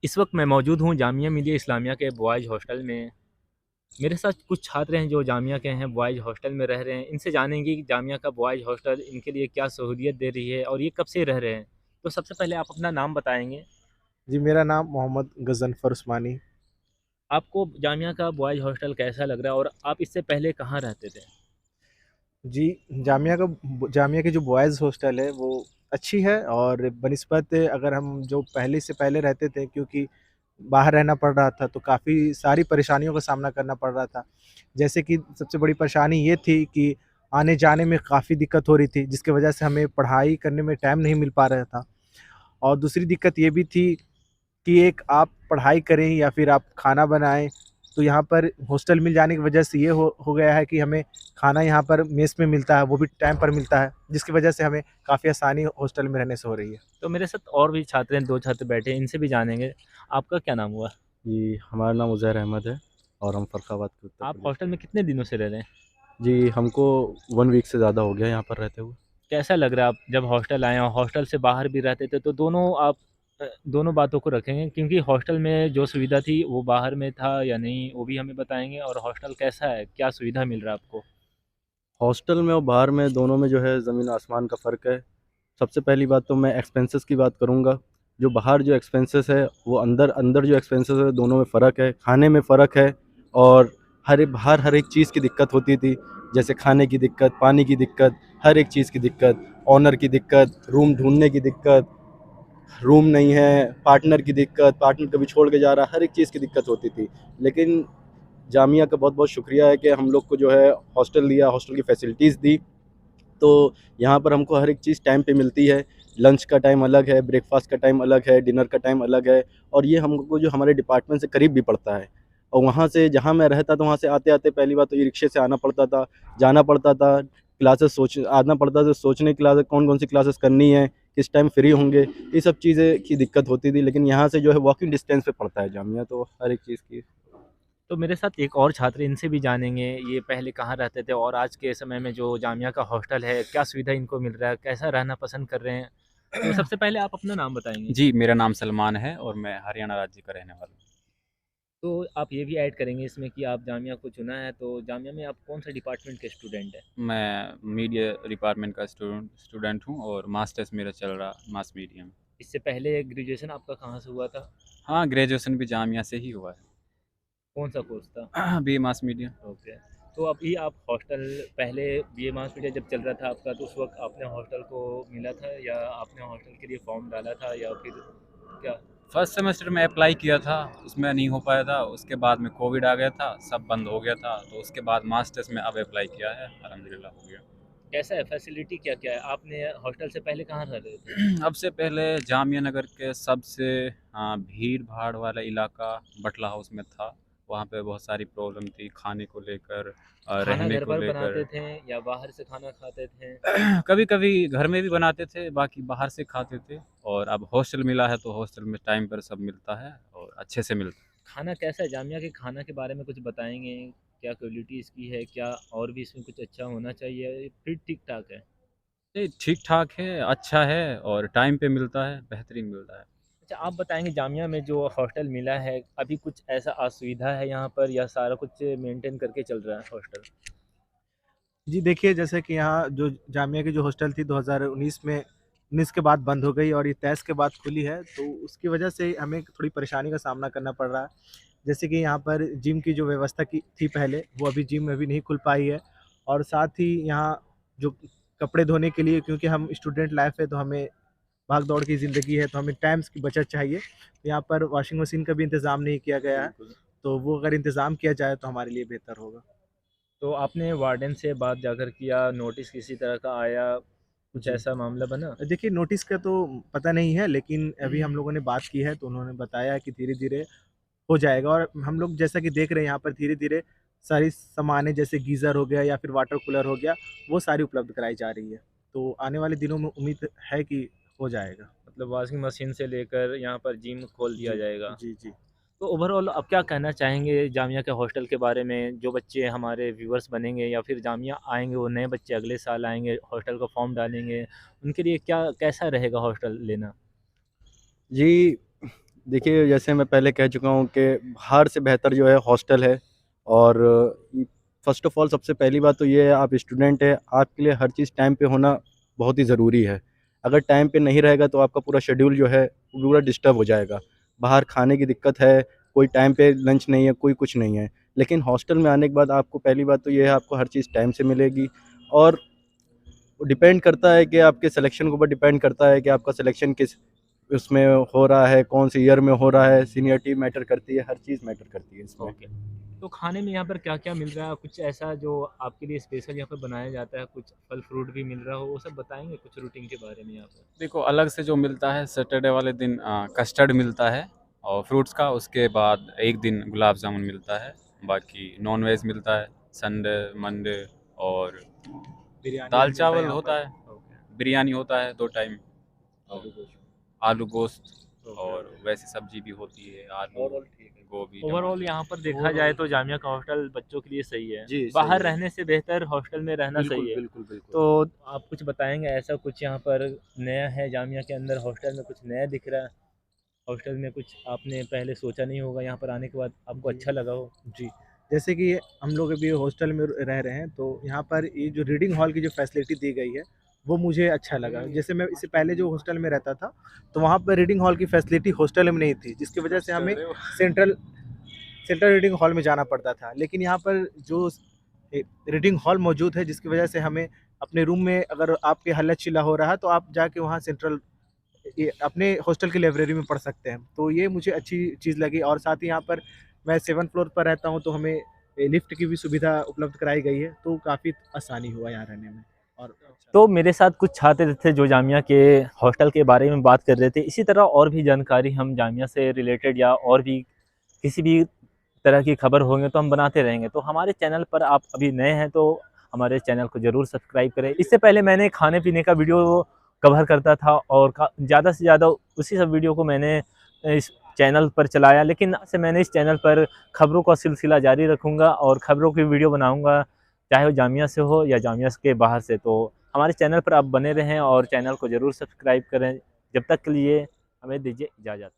इस वक्त मैं मौजूद हूँ जामिया मिलिया इस्लामिया के बॉयज़ हॉस्टल में। मेरे साथ कुछ छात्र हैं जो जामिया के हैं, बॉयज़ हॉस्टल में रह रहे हैं। इनसे जानेंगे कि जामिया का बॉयज़ हॉस्टल इनके लिए क्या सहूलियत दे रही है और ये कब से रह रहे हैं। तो सबसे पहले आप अपना नाम बताएँगे? जी, मेरा नाम मोहम्मद गज़नफ़र उस्मानी। आपको जामिया का बॉयज़ हॉस्टल कैसा लग रहा है और आप इससे पहले कहाँ रहते थे? जी, जामिया की जो बॉयज़ हॉस्टल है वो अच्छी है और बनिस्बत अगर हम जो पहले से पहले रहते थे क्योंकि बाहर रहना पड़ रहा था तो काफ़ी सारी परेशानियों का सामना करना पड़ रहा था। जैसे कि सबसे बड़ी परेशानी ये थी कि आने-जाने में काफ़ी दिक्कत हो रही थी जिसकी वज़ह से हमें पढ़ाई करने में टाइम नहीं मिल पा रहा था। और दूसरी दिक्कत ये भी थी कि एक आप पढ़ाई करें या फिर आप खाना बनाएँ, तो यहाँ पर हॉस्टल मिल जाने की वजह से ये हो गया है कि हमें खाना यहाँ पर मेस में मिलता है, वो भी टाइम पर मिलता है, जिसकी वजह से हमें काफ़ी आसानी हॉस्टल में रहने से हो रही है। तो मेरे साथ और भी छात्र हैं, 2 छात्र बैठे हैं, इनसे भी जानेंगे। आपका क्या नाम हुआ? जी, हमारा नाम उज़ैर अहमद है और हम फ़र्रुखाबाद के उत्तर आप प्रदेश हॉस्टल से में कितने दिनों से रह रहे हैं? जी, हमको 1 वीक से ज़्यादा हो गया यहाँ पर रहते हुए। कैसा लग रहा है आप जब हॉस्टल आए और हॉस्टल से बाहर भी रहते थे तो दोनों आप दोनों बातों को रखेंगे क्योंकि हॉस्टल में जो सुविधा थी वो बाहर में था या नहीं वो भी हमें बताएँगे और हॉस्टल कैसा है? क्या सुविधा मिल रहा है आपको? हॉस्टल में और बाहर में दोनों में जो है ज़मीन आसमान का फ़र्क है। सबसे पहली बात तो मैं एक्सपेंसेस की बात करूँगा। जो बाहर जो एक्सपेंसेस है वो अंदर अंदर जो एक्सपेंसेस है दोनों में फ़र्क है, खाने में फ़र्क है और हर एक चीज़ की दिक्कत होती थी। जैसे खाने की दिक्कत, पानी की दिक्कत, हर एक चीज़ की दिक्कत, ओनर की दिक्कत, रूम ढूँढने की दिक्कत, रूम नहीं है, पार्टनर की दिक्कत, पार्टनर कभी छोड़ के जा रहा है, हर एक चीज़ की दिक्कत होती थी। लेकिन जामिया का बहुत-बहुत शुक्रिया है कि हम लोग को जो है हॉस्टल दिया, हॉस्टल की फैसिलिटीज़ दी। तो यहाँ पर हमको हर एक चीज़ टाइम पे मिलती है। लंच का टाइम अलग है, ब्रेकफ़ास्ट का टाइम अलग है, डिनर का टाइम अलग है और ये हमको जो हमारे डिपार्टमेंट से करीब भी पड़ता है। और वहाँ से जहाँ मैं रहता था वहाँ से आते-आते पहली बात तो ई-रिक्शे से आना पड़ता था, जाना पड़ता था, आना पड़ता था सोचने क्लासेस कौन-कौन सी क्लासेस करनी है, किस टाइम फ्री होंगे, ये सब चीज़ें की दिक्कत होती थी। लेकिन यहाँ से जो है वॉकिंग डिस्टेंस पे पड़ता है जामिया तो हर एक चीज़ की तो मेरे साथ एक और छात्र इनसे भी जानेंगे ये पहले कहाँ रहते थे और आज के समय में जो जामिया का हॉस्टल है क्या सुविधा इनको मिल रहा है? कैसा रहना पसंद कर रहे हैं? तो सबसे पहले आप अपना नाम बताएँगे। जी, मेरा नाम सलमान है और मैं हरियाणा राज्य का रहने वाला हूँ। तो आप ये भी ऐड करेंगे इसमें कि आप जामिया को चुना है तो जामिया में आप कौन-से डिपार्टमेंट के स्टूडेंट हैं? मैं मीडिया डिपार्टमेंट का स्टूडेंट हूँ और मास्टर्स मेरा चल रहा मास मीडिया में। इससे पहले ग्रेजुएशन आपका कहाँ से हुआ था? हाँ, ग्रेजुएशन भी जामिया से ही हुआ कौन-सा कोर्स था? है। BA mass media. ओके। तो अभी आप हॉस्टल पहले बीए मास मीडिया जब चल रहा था आपका तो उस वक़्त आपने हॉस्टल को मिला था या आपने हॉस्टल के लिए फॉर्म डाला था या फिर क्या? फर्स्ट सेमेस्टर में अप्लाई किया था, उसमें नहीं हो पाया था। उसके बाद में कोविड आ गया था, सब बंद हो गया था। तो उसके बाद मास्टर्स में अब अप्लाई किया है, अल्हम्दुलिल्लाह हो गया। कैसा है फैसिलिटी क्या-क्या है? आपने हॉस्टल से पहले कहाँ रह रहे थे? अब से पहले जामिया नगर के सबसे भीड़-भाड़ वाला इलाका बटला हाउस में था। वहाँ पे बहुत सारी प्रॉब्लम थी खाने को लेकर खाना रहने घर को पर लेकर। बनाते थे या बाहर से खाना खाते थे? कभी-कभी घर में भी बनाते थे, बाकी बाहर से खाते थे और अब हॉस्टल मिला है तो हॉस्टल में टाइम पर सब मिलता है और अच्छे से मिलता है। खाना कैसा है? जामिया के खाना के बारे में कुछ बताएँगे? क्या क्वालिटी इसकी है? क्या और भी इसमें कुछ अच्छा होना चाहिए? फिर ठीक-ठाक है? नहीं, ठीक-ठाक है, अच्छा है और टाइम पे मिलता है, बेहतरीन मिलता है। अच्छा, आप बताएँगे जामिया में जो हॉस्टल मिला है, अभी कुछ ऐसा असुविधा है यहाँ पर या सारा कुछ मेंटेन करके चल रहा है हॉस्टल? जी, देखिए जैसे कि यहाँ जो जामिया की जो हॉस्टल थी 2019 में 19 के बाद बंद हो गई और ये 23 के बाद खुली है, तो उसकी वजह से हमें थोड़ी परेशानी का सामना करना पड़ रहा है। जैसे कि यहाँ पर जिम की जो व्यवस्था की थी पहले, वो अभी जिम अभी नहीं खुल पाई है और साथ ही यहाँ जो कपड़े धोने के लिए क्योंकि हम स्टूडेंट लाइफ़ है, तो हमें भाग-दौड़ की ज़िंदगी है, तो हमें टाइम्स की बचत चाहिए। तो यहाँ पर वॉशिंग मशीन का भी इंतज़ाम नहीं किया गया है, बिल्कुल। तो वो अगर इंतज़ाम किया जाए, तो हमारे लिए बेहतर होगा। तो आपने वार्डन से बात जाकर किया, नोटिस किसी तरह का आया, कुछ जी। ऐसा मामला बना? देखिए नोटिस का तो पता नहीं है, लेकिन अभी हम लोगों ने बात की है, तो उन्होंने बताया कि धीरे-धीरे हो जाएगा और हम लोग जैसा कि देख रहे हैं यहाँ पर धीरे-धीरे सारी सामानें जैसे गीज़र हो गया या फिर वाटर कूलर हो गया, वो सारी उपलब्ध कराई जा रही है। तो आने वाले दिनों में उम्मीद है कि हो जाएगा। मतलब वॉशिंग मशीन से लेकर यहाँ पर जिम खोल दिया जी, जाएगा। जी, जी। तो ओवरऑल आप क्या कहना चाहेंगे जामिया के हॉस्टल के बारे में? जो बच्चे हमारे व्यूअर्स बनेंगे या फिर जामिया आएँगे, वो नए बच्चे अगले साल आएँगे, हॉस्टल का फॉर्म डालेंगे, उनके लिए क्या कैसा रहेगा हॉस्टल लेना? जी, देखिए, जैसे मैं पहले कह चुका हूँ कि बाहर से बेहतर जो है हॉस्टल है। और फ़र्स्ट ऑफ़ ऑल सबसे पहली बात तो ये है, आप स्टूडेंट हैं, आपके लिए हर चीज़ टाइम पे होना बहुत ही ज़रूरी है। अगर टाइम पे नहीं रहेगा तो आपका पूरा शेड्यूल जो है वो पूरा डिस्टर्ब हो जाएगा। बाहर खाने की दिक्कत है, कोई टाइम पे लंच नहीं है, कोई कुछ नहीं है। लेकिन हॉस्टल में आने के बाद आपको पहली बात तो ये है, आपको हर चीज़ टाइम से मिलेगी। और डिपेंड करता है कि आपके सिलेक्शन के ऊपर डिपेंड करता है कि आपका सिलेक्शन किस उसमें हो रहा है, कौन से ईयर में हो रहा है, सीनियरिटी मैटर करती है, हर चीज़ मैटर करती है इसमें। ओके। तो खाने में यहाँ पर क्या-क्या मिल रहा है? कुछ ऐसा जो आपके लिए स्पेशल यहाँ पर बनाया जाता है, कुछ फल फ्रूट भी मिल रहा हो, वो सब बताएँगे कुछ रूटीन के बारे में यहाँ पर? देखो, अलग से जो मिलता है सैटरडे वाले दिन कस्टर्ड मिलता है और फ्रूट्स का। उसके बाद एक दिन गुलाब जामुन मिलता है। बाकी नॉन वेज मिलता है संडे, मंडे। और बिरयानी भी दाल मिलता है चावल यहाँ होता पर। है, ओके, बिरयानी होता है 2 टाइम, आलू गोश्त। आलू गोश्त, ओके, और ओके। वैसी सब्जी भी होती है, आलू, ओवरऑल ठीक है। गोभी, ओवरऑल टमाटर। यहाँ पर देखा जाए ओवरऑल तो जामिया का हॉस्टल बच्चों के लिए सही है। जी, सही बाहर है। रहने से बेहतर हॉस्टल में रहना बिल्कुल, सही है। बिल्कुल, बिल्कुल। तो आप कुछ बताएँगे ऐसा कुछ यहाँ पर नया है जामिया के अंदर हॉस्टल में कुछ नया दिख रहा है? हॉस्टल में कुछ आपने पहले सोचा नहीं होगा, यहाँ पर आने के बाद आपको जी, अच्छा लगा हो? जी। जैसे कि हम लोग अभी हॉस्टल में रह रहे हैं, तो यहाँ पर ये जो रीडिंग हॉल की जो फैसिलिटी दी गई है, वो मुझे अच्छा लगा। जैसे मैं इससे पहले जो हॉस्टल में रहता था, तो वहाँ पर रीडिंग हॉल की फैसिलिटी हॉस्टल में नहीं थी, जिसकी वजह से हमें सेंट्रल सेंट्रल रीडिंग हॉल में जाना पड़ता था। लेकिन यहाँ पर जो रीडिंग हॉल मौजूद है, जिसकी वजह से हमें अपने रूम में अगर आपके हल्ला-चिल्ला हो रहा है, तो आप जाके वहाँ सेंट्रल ये अपने हॉस्टल की लाइब्रेरी में पढ़ सकते हैं। तो ये मुझे अच्छी चीज़ लगी और साथ ही यहाँ पर मैं 7th फ्लोर पर रहता हूँ, तो हमें लिफ्ट की भी सुविधा उपलब्ध कराई गई है, तो काफ़ी आसानी हुआ यहाँ रहने में और अच्छा तो लगा। मेरे साथ कुछ छात्र थे जो जामिया के हॉस्टल के बारे में बात कर रहे थे। इसी तरह और भी जानकारी हम जामिया से रिलेटेड या और भी किसी भी तरह की खबर होंगे तो हम बनाते रहेंगे। तो हमारे चैनल पर आप अभी नए हैं तो हमारे चैनल को ज़रूर सब्सक्राइब करें। इससे पहले मैंने खाने-पीने का वीडियो कवर करता था और ज़्यादा से ज़्यादा उसी सब वीडियो को मैंने इस चैनल पर चलाया। लेकिन आज से मैंने इस चैनल पर खबरों का सिलसिला जारी रखूँगा और खबरों की वीडियो बनाऊँगा, चाहे वो जामिया से हो या जामिया के बाहर से। तो हमारे चैनल पर आप बने रहें और चैनल को ज़रूर सब्सक्राइब करें। जब तक के लिए हमें दीजिए इजाज़त।